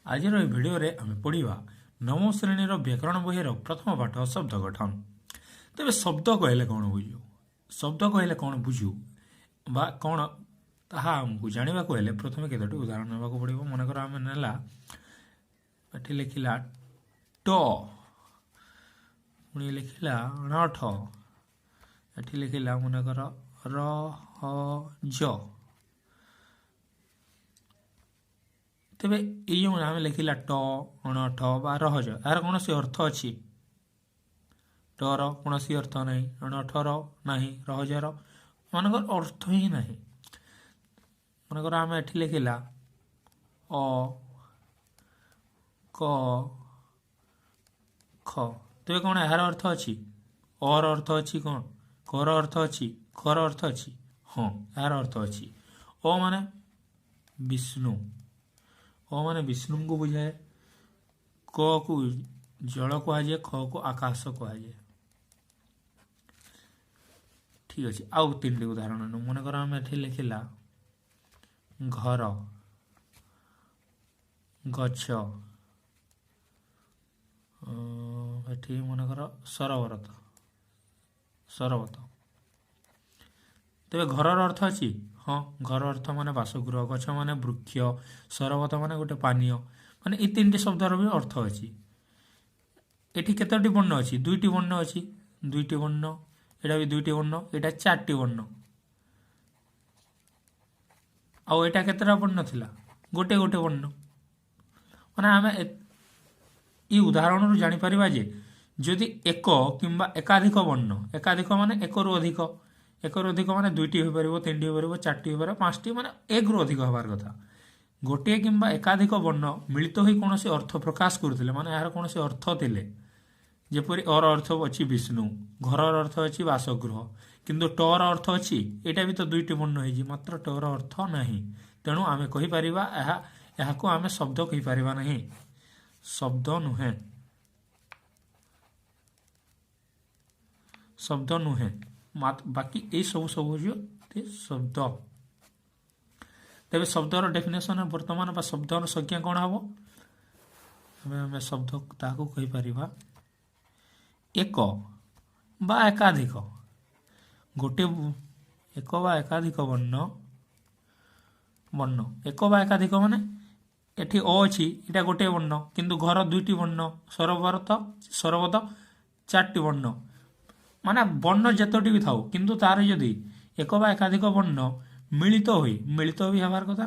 आज भिडियो आम पढ़ा नवम श्रेणी व्याकरण बहीर प्रथम पाठ शब्द गठन। तेज शब्द कहले कौन बुझु शब्द कहले कौन बुझु बा कौन ताहा आमको जाना हेले प्रथम केतोटी उदाहरण नाक पड़ो। मनकर आम नेला एटी लिखला ट पुणी लिखला ठ एटी लिखला मनकर र ह ज। तेरे ये आम लिखला ट अण ठ बा रहज यार कौन सी अर्थ अच्छी टर कौन सी अर्थ ना अण ठर ना रहजार मानकर अर्थ ही ना। मनकर आम एठी लिखला अ क ख तेरे कौन यार अर्थ अच्छी और अर्थ अच्छी कौन कर अर्थ अच्छी खर अर्थ अच्छी हाँ यार अर्थ अच्छी। अ माने विष्णु अ माने विष्णु को बुझाए क को जल कहुए ख को आकाश कहुए। ठीक अच्छे आउ तीन उदाहरण मनकर आम एठी लिखला घर गछ एठी मनकर सरवरत सरवत। तेरे घर अर्थ अच्छी हाँ घर अर्थ माने बासगृह गछ माने वृक्ष सरवत माने गोटे पानीय माने ये तीन शब्दर भी अर्थ अच्छी। एठी केतोटी वर्ण अच्छी दुईटी वर्ण अच्छी दुईटी वर्ण एटा भी दुईटी वर्ण एटा चारटी वर्ण आउ एटा केतटा वर्ण थिला गोटे गोटे वर्ण माने आमे ये उदाहरण जानी परिबा जे जदि एक किंबा एकाधिक वर्ण एकाधिक माने एक रु अधिक माने दुईटी हो पारिबो तीनटी हो पारिबो चारटी हो पारिबो पांचटी माने एक रु अधिक होबार कथा गोटे किंबा एकाधिक वर्ण मिलित होई कोनोसी अर्थ प्रकाश करथिले माने यार कोनोसी अर्थ थिले जेपरि और अर्थ अच्छी विष्णु घर अर्थ अच्छी बासगृह किंतु टोर अर्थ अच्छी एटा भी तो दुईटी वर्ण होई मात्र टोर अर्थ नाही तेणु आमे कहि परिबा एहा को आमे शब्द कहि परिबा नाही शब्द नुहे शब्द नुहे बाकी ये सब सब हो शब्द। तेरे शब्दर डेफिनेशन वर्तमान बा शब्दर संज्ञा कौन हम शब्द ताकू कहि परिबा एक बा एकाधिक गोटे एक बा एकाधिक वर्ण वर्ण एक बा एकाधिक माने एठी अ अछि एटा गोटे वर्ण किंतु घर दुईटी वर्ण सरवत चारटी वर्ण माने वर्ण जतोटी भी थाउ किंतु तार जदि एक बा एकाधिक वर्ण मिलित होई हबार कथा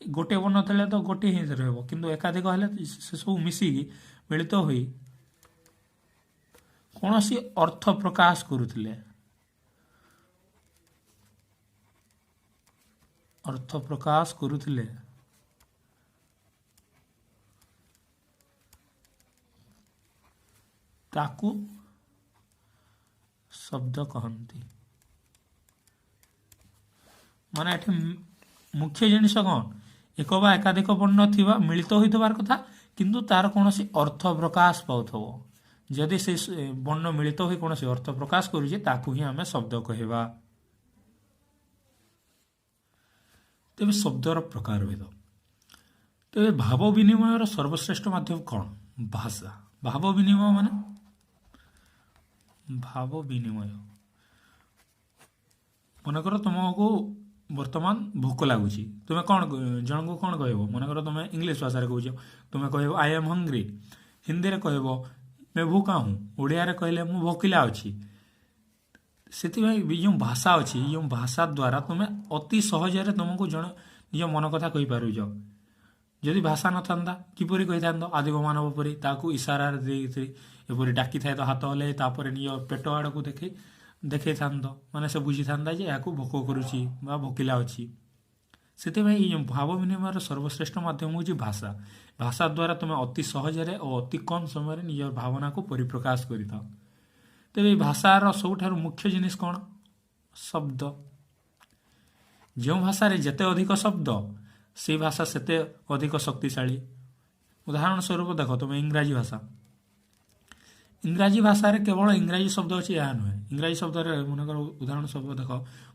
गोटे वर्ण थले तो गोटे ही रहबो किंतु एकाधिक हेले से सब मिसिकी मिलित होई कौनसी अर्थ प्रकाश करुथिले अर्थ प्रकाश करुथिले ताकू शब्द कहती माने एठी मुख्य जिनिस कौन एक बा एकाधिक वर्ण थिबा मिलित होइतबार कथा किंतु तार कोनोसी अर्थ प्रकाश पाउथबो जदि से वर्ण मिलित होई कोनोसी अर्थ प्रकाश करूजे ताकू ही आमे शब्द कहबा। तेबे शब्दर प्रकार भेद तेबे भाव विनिमयर सर्वश्रेष्ठ माध्यम कौन भाषा भाव विनिमय माने भाव विनिमय मनकर तुमको वर्तमान भोक लगुच तुम कौन जन को कौन कह मनकर तुम इंग्लीश भाषा कह तुम कह आई एम हंग्री हिंदी रे कह मैं भूखा हूँ ओडिया रे कहले मु भोकिला अच्छी से जो भाषा अच्छी जो भाषा द्वारा तुम्हें अति सहज तुमको जन निज मन कथा कही पारुज जदि भाषा न था किपरि कही था आदिम मानव परी ताकू इशारा एपरी डाकी थाए तो हाथ हले तापर निज पेट आड़ को देखे था माने से बुझी था जे या भोक करुच्ची भोकिला अच्छी से भाव विनिमय सर्वश्रेष्ठ माध्यम हूँ भाषा भाषा द्वारा तुम्हें अति सहजरे और अति कम समय निज भावना को परिप्रकाश कर तेरे भाषार सबुठ मुख्य जिनिस कौन शब्द जो भाषा रे जेते अधिक शब्द से भाषा सेते अधिक शक्तिशाली। उदाहरण स्वरूप देख तुम इंग्राजी भाषा रे केवल इंग्राजी शब्द अच्छी यह नुहे इंग्राजी शब्द मनकर उदाहरण स्वरूप देख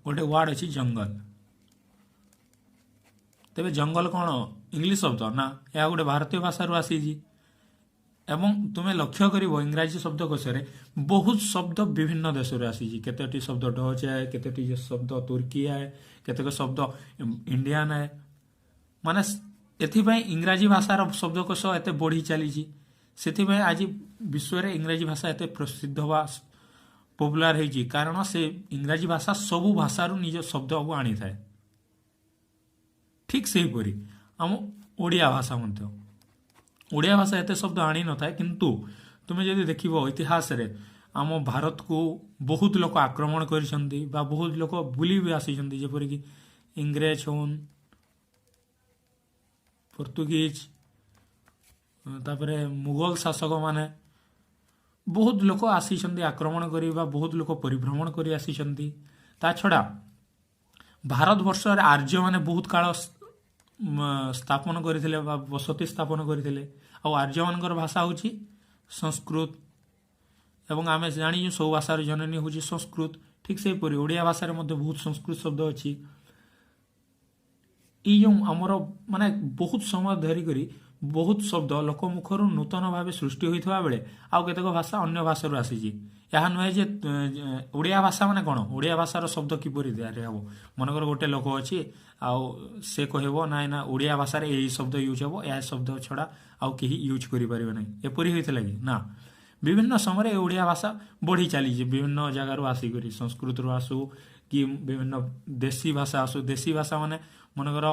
गोटे वार्ड अच्छी जंगल ତେବେ ଜଙ୍ଗଲ କ'ଣ ଇଂଲିଶ ଶବ୍ଦ ନା, ଏହା ଗୋଟେ ଭାରତୀୟ ଭାଷାରୁ ଆସିଛି। ଏବଂ ତୁମେ ଲକ୍ଷ୍ୟ କରିବ ଇଂରାଜୀ ଶବ୍ଦକୋଷରେ ବହୁତ ଶବ୍ଦ ବିଭିନ୍ନ ଦେଶରୁ ଆସିଛି। କେତୋଟି ଶବ୍ଦ ଡଚ୍ ଆଏ, କେତୋଟି ଶବ୍ଦ ତୁର୍କୀ ଆଏ, କେତେକ ଶବ୍ଦ ଇଣ୍ଡିଆନ୍ ଆଏ। ମାନେ ଏଥିପାଇଁ ଇଂରାଜୀ ଭାଷାର ଶବ୍ଦକୋଷ ଏତେ ବଢ଼ି ଚାଲିଛି। ସେଥିପାଇଁ ଆଜି ବିଶ୍ୱରେ ଇଂରାଜୀ ଭାଷା ଏତେ ପ୍ରସିଦ୍ଧ ବା ପପୁଲାର ହେଇଛି, କାରଣ ସେ ଇଂରାଜୀ ଭାଷା ସବୁ ଭାଷାରୁ ନିଜ ଶବ୍ଦକୁ ଆଣିଥାଏ। ଠିକ୍ ସେହିପରି ଆମ ଓଡ଼ିଆ ଭାଷା ମଧ୍ୟ, ଓଡ଼ିଆ ଭାଷା ଏତେ ଶବ୍ଦ ଆଣିନଥାଏ, କିନ୍ତୁ ତୁମେ ଯଦି ଦେଖିବ ଇତିହାସରେ ଆମ ଭାରତକୁ ବହୁତ ଲୋକ ଆକ୍ରମଣ କରିଛନ୍ତି ବା ବହୁତ ଲୋକ ବୁଲି ବି ଆସିଛନ୍ତି, ଯେପରିକି ଇଂରେଜ ହୁଅନ୍, ପର୍ତ୍ତୁଗୀଜ, ତାପରେ ମୁଗଲ ଶାସକମାନେ, ବହୁତ ଲୋକ ଆସିଛନ୍ତି ଆକ୍ରମଣ କରି ବା ବହୁତ ଲୋକ ପରିଭ୍ରମଣ କରି ଆସିଛନ୍ତି। ତା ଛଡ଼ା ଭାରତବର୍ଷରେ ଆର୍ଯ୍ୟମାନେ ବହୁତ କାଳ ସ୍ଥାପନ କରିଥିଲେ ବା ବସତି ସ୍ଥାପନ କରିଥିଲେ। ଆଉ ଆର୍ଯ୍ୟମାନଙ୍କର ଭାଷା ହେଉଛି ସଂସ୍କୃତ, ଏବଂ ଆମେ ଜାଣିଛୁ ସବୁ ଭାଷାର ଜନନୀ ହେଉଛି ସଂସ୍କୃତ। ଠିକ୍ ସେହିପରି ଓଡ଼ିଆ ଭାଷାରେ ମଧ୍ୟ ବହୁତ ସଂସ୍କୃତ ଶବ୍ଦ ଅଛି। ଏଇ ଯେଉଁ ଆମର ମାନେ ବହୁତ ସମୟ ଧରିକରି ବହୁତ ଶବ୍ଦ ଲୋକ ମୁଖରୁ ନୂତନ ଭାବେ ସୃଷ୍ଟି ହୋଇଥିବା ବେଳେ ଆଉ କେତେକ ଭାଷା ଅନ୍ୟ ଭାଷାରୁ ଆସିଛି। ଏହା ନୁହେଁ ଯେ ଓଡ଼ିଆ ଭାଷା ମାନେ କ'ଣ, ଓଡ଼ିଆ ଭାଷାର ଶବ୍ଦ କିପରି ତିଆରି ହେବ। ମନେକର ଗୋଟେ ଲୋକ ଅଛି, ଆଉ ସେ କହିବ ନାଇଁ ନା ଓଡ଼ିଆ ଭାଷାରେ ଏହି ଶବ୍ଦ ୟୁଜ୍ ହେବ, ଏହା ଶବ୍ଦ ଛଡ଼ା ଆଉ କେହି ୟୁଜ୍ କରିପାରିବେ ନାହିଁ। ଏପରି ହୋଇଥିଲା କି ନା, ବିଭିନ୍ନ ସମୟରେ ଓଡ଼ିଆ ଭାଷା ବଢ଼ି ଚାଲିଛି। ବିଭିନ୍ନ ଜାଗାରୁ ଆସିକରି ସଂସ୍କୃତରୁ ଆସୁ କି ବିଭିନ୍ନ ଦେଶୀ ଭାଷା ଆସୁ। ଦେଶୀ ଭାଷା ମାନେ ମନେକର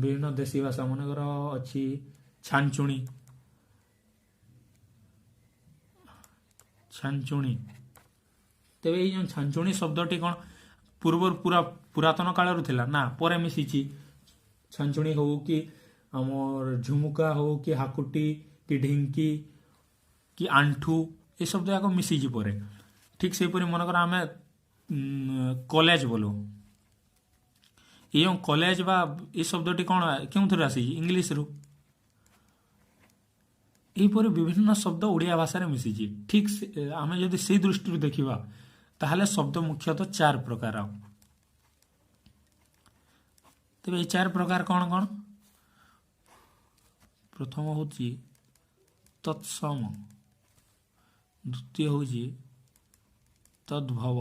ବିଭିନ୍ନ ଦେଶୀ ଭାଷା ମନେକର ଅଛି ଛାଞ୍ଚୁଣି, ତେବେ ଏଇ ଯେଉଁ ଛାଞ୍ଚୁଣି ଶବ୍ଦଟି କ'ଣ ପୂର୍ବରୁ ପୁରାତନ କାଳରୁ ଥିଲା ନା, ପରେ ମିଶିଛି। ଛାଞ୍ଚୁଣି ହଉ କି ଆମର ଝୁମୁକା ହଉ କି ହାକୁଟି କି ଢିଙ୍କି କି ଆଣ୍ଠୁ, ଏ ଶବ୍ଦ ଯାକ ମିଶିଛି ପରେ। ଠିକ୍ ସେହିପରି ମନେକର ଆମେ କଲେଜ ବୋଲୁ, ଏଇ ଯେଉଁ କଲେଜ ବା ଏ ଶବ୍ଦଟି କ'ଣ କେଉଁଥିରୁ ଆସିଛି, ଇଂଲିଶରୁ। ଏହିପରି ବିଭିନ୍ନ ଶବ୍ଦ ଓଡ଼ିଆ ଭାଷାରେ ମିଶିଛି। ଠିକ୍ ଆମେ ଯଦି ସେଇ ଦୃଷ୍ଟିରୁ ଦେଖିବା ତାହେଲେ ଶବ୍ଦ ମୁଖ୍ୟତଃ 4 ପ୍ରକାର। ତେବେ ଏଇ 4 ପ୍ରକାର କ'ଣ କ'ଣ? ପ୍ରଥମ ହେଉଛି ତତ୍ସମ, ଦ୍ୱିତୀୟ ହେଉଛି ତଦ୍ଭବ,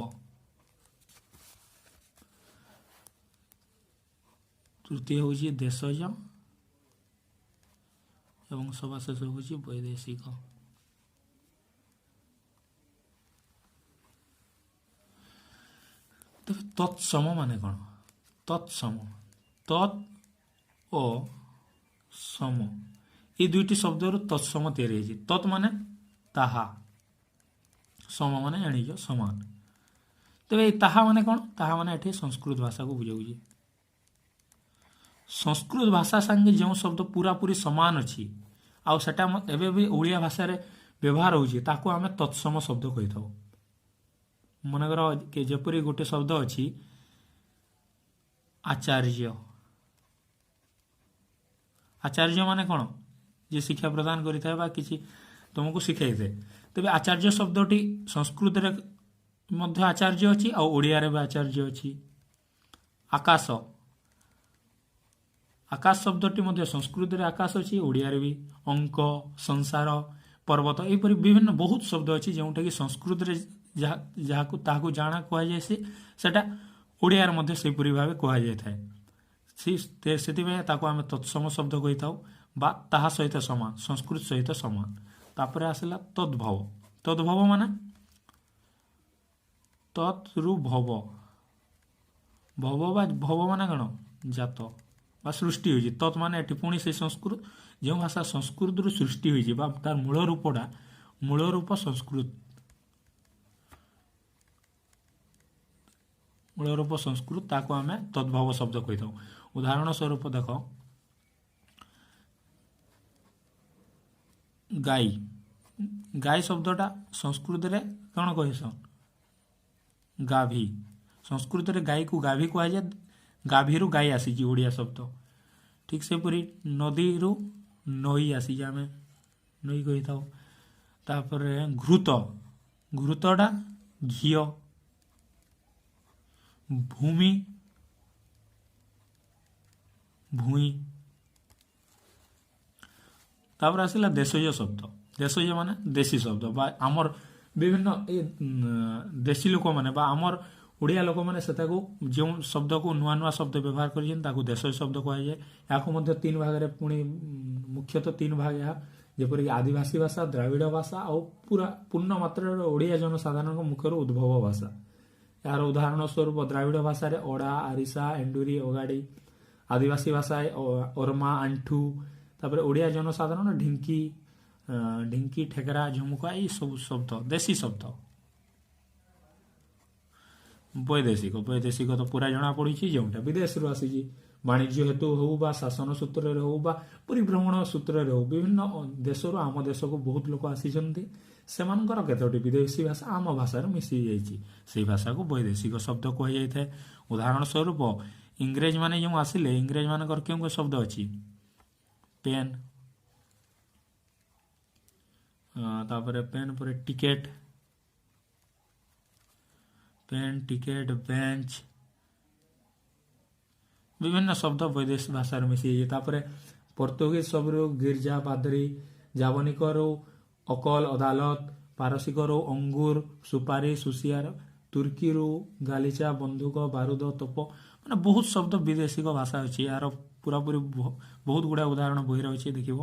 ତୃତୀୟ ହେଉଛି ଦେଶଜ ଏବଂ ସବାଶେଷ ହେଉଛି ବୈଦେଶିକ। ତେବେ ତତ୍ସମ ମାନେ କ'ଣ? ତତ୍ସମ, ତତ୍ ଓ ସମ, এই দুইটি শব্দରୁ ତତ୍ସମ ତିଆରି ହେଇଛି। ତତ୍ ମାନେ ତାହା, ସମ ମାନେ ଜାଣିଛ ସମାନ। ତେବେ এই ତାହା ମାନେ କ'ଣ? ତାହା ମାନେ ଏଠି ସଂସ୍କୃତ ଭାଷାକୁ ବୁଝାଉଛି। ସଂସ୍କୃତ ଭାଷା ସାଙ୍ଗେ ଯେଉଁ ଶବ୍ଦ ପୁରାପୁରି ସମାନ ଅଛି ଆଉ ସେଟା ଏବେ ବି ଓଡ଼ିଆ ଭାଷାରେ ବ୍ୟବହାର ହେଉଛି, ତାକୁ ଆମେ ତତ୍ସମ ଶବ୍ଦ କହିଥାଉ। ମନେକର ଯେପରି ଗୋଟେ ଶବ୍ଦ ଅଛି ଆଚାର୍ଯ୍ୟ। ଆଚାର୍ଯ୍ୟ ମାନେ କ'ଣ? ଯେ ଶିକ୍ଷା ପ୍ରଦାନ କରିଥାଏ ବା କିଛି ତୁମକୁ ଶିଖାଇଥାଏ। ତେବେ ଆଚାର୍ଯ୍ୟ ଶବ୍ଦଟି ସଂସ୍କୃତରେ ମଧ୍ୟ ଆଚାର୍ଯ୍ୟ ଅଛି ଆଉ ଓଡ଼ିଆରେ ବି ଆଚାର୍ଯ୍ୟ ଅଛି। ଆକାଶ, ଆକାଶ ଶବ୍ଦଟି ମଧ୍ୟ ସଂସ୍କୃତରେ ଆକାଶ ଅଛି, ଓଡ଼ିଆରେ ବି। ଅଙ୍କ, ସଂସାର, ପର୍ବତ, ଏହିପରି ବିଭିନ୍ନ ବହୁତ ଶବ୍ଦ ଅଛି ଯେଉଁଟାକି ସଂସ୍କୃତରେ ତାହାକୁ ଜାଣା କୁହାଯାଏ, ସେଟା ଓଡ଼ିଆରେ ମଧ୍ୟ ସେହିପରି ଭାବେ କୁହାଯାଇଥାଏ। ସେଥିପାଇଁ ତାକୁ ଆମେ ତତ୍ସମ ଶବ୍ଦ କହିଥାଉ ବା ତାହା ସହିତ ସମାନ, ସଂସ୍କୃତ ସହିତ ସମାନ। ତାପରେ ଆସିଲା ତଦ୍ଭବ। ତଦ୍ଭବ ମାନେ ତତ୍ରୁ ଭବ, ଭବ ବା ଭବ ମାନେ କ'ଣ? ଜାତ ବା ସୃଷ୍ଟି ହୋଇଛି। ତତ୍ ମାନେ ଏଠି ପୁଣି ସେ ସଂସ୍କୃତ, ଯେଉଁ ଭାଷା ସଂସ୍କୃତରୁ ସୃଷ୍ଟି ହୋଇଛି ବା ତାର ମୂଳ ରୂପ ସଂସ୍କୃତ, ମୂଳ ରୂପ ସଂସ୍କୃତ, ତାକୁ ଆମେ ତଦ୍ଭବ ଶବ୍ଦ କହିଥାଉ। ଉଦାହରଣ ସ୍ୱରୂପ ଦେଖ, ଗାଈ, ଗାଈ ଶବ୍ଦଟା ସଂସ୍କୃତରେ କ'ଣ କହିସନ୍? ଗାଭୀ। ସଂସ୍କୃତରେ ଗାଈକୁ ଗାଭୀ କୁହାଯାଏ, ଗାଭୀରୁ ଗାଈ ଆସିଛି ଓଡ଼ିଆ ଶବ୍ଦ। ଠିକ୍ ସେପରି ନଦୀରୁ ନଈ ଆସିଛି, ଆମେ ନଈ କହିଥାଉ। ତାପରେ ଘୃତ, ଘୃତଟା ଘିଅ। ଭୂମି, ଭୂଇଁ। ତାପରେ ଆସିଲା ଦେଶୀୟ ଶବ୍ଦ। ଦେଶୀୟ ମାନେ ଦେଶୀ ଶବ୍ଦ ବା ଆମର ବିଭିନ୍ନ ଏ ଦେଶୀ ଲୋକମାନେ ବା ଆମର ଓଡ଼ିଆ ଲୋକମାନେ ସେଟାକୁ ଯେଉଁ ଶବ୍ଦକୁ ନୂଆ ନୂଆ ଶବ୍ଦ ବ୍ୟବହାର କରିଛନ୍ତି ତାକୁ ଦେଶୀୟ ଶବ୍ଦ କୁହାଯାଏ। ଏହାକୁ ମଧ୍ୟ ତିନି ଭାଗରେ ପୁଣି ମୁଖ୍ୟତଃ ତିନି ଭାଗ ଏହା, ଯେପରିକି ଆଦିବାସୀ ଭାଷା, ଦ୍ରାବିଡ଼ ଭାଷା ଆଉ ପୁରା ପୂର୍ଣ୍ଣ ମାତ୍ରାରେ ଓଡ଼ିଆ ଜନସାଧାରଣଙ୍କ ମୁଖରୁ ଉଦ୍ଭବ ଭାଷା। ଏହାର ଉଦାହରଣ ସ୍ୱରୂପ ଦ୍ରାବିଡ଼ ଭାଷାରେ ଅଡ଼ା, ଆରିସା, ଏଣ୍ଡୁରି, ଅଗାଡ଼ି। ଆଦିବାସୀ ଭାଷାରେ ଅରମା, ଆଣ୍ଠୁ। ତାପରେ ଓଡ଼ିଆ ଜନସାଧାରଣ ଢିଙ୍କି, ଠେକରା, ଝୁମୁକା ଏଇ ସବୁ ଶବ୍ଦ ଦେଶୀ ଶବ୍ଦ। ବୈଦେଶିକ ତ ପୁରା ଜଣାପଡ଼ିଛି, ଯେଉଁଟା ବିଦେଶରୁ ଆସିଛି। ବାଣିଜ୍ୟ ହେତୁ ହେଉ ବା ଶାସନ ସୂତ୍ରରେ ହେଉ ବା ପରିଭ୍ରମଣ ସୂତ୍ରରେ ହେଉ ବିଭିନ୍ନ ଦେଶରୁ ଆମ ଦେଶକୁ ବହୁତ ଲୋକ ଆସିଛନ୍ତି। ସେମାନଙ୍କର କେତୋଟି ବିଦେଶୀ ଭାଷା ଆମ ଭାଷାରେ ମିଶି ଯାଇଛି, ସେଇ ଭାଷାକୁ ବୈଦେଶିକ ଶବ୍ଦ କୁହାଯାଇଥାଏ। ଉଦାହରଣ ସ୍ୱରୂପ ଇଂରେଜମାନେ ଯେଉଁ ଆସିଲେ, ଇଂରେଜମାନଙ୍କର କେଉଁ କେଉଁ ଶବ୍ଦ ଅଛି? ପେନ୍, ତାପରେ ପେନ୍ ପରେ ଟିକେଟ୍, ବେଞ୍ଚ, ବିଭିନ୍ନ ଶବ୍ଦ ବୈଦେଶିକ ଭାଷାରେ ମିଶିଯାଇଛି। ତାପରେ ପର୍ତ୍ତୁଗୀଜ ଶବ୍ଦରୁ ଗିର୍ଜା, ପାଦ୍ରୀ, ଜାବନିକରୁ ଅକଲ, ଅଦାଲତ, ପାରସିକରୁ ଅଙ୍ଗୁର, ସୁପାରି, ସୁସିଆର, ତୁର୍କୀରୁ ଗାଲିଚା, ବନ୍ଧୁକ, ବାରୁଦ, ତୋପ, ମାନେ ବହୁତ ଶବ୍ଦ ବିଦେଶିକ ଭାଷା ଅଛି। ଏହାର ପୁରାପୁରି ବହୁତ ଗୁଡ଼ାଏ ଉଦାହରଣ ବହିରେ ଅଛି, ଦେଖିବ।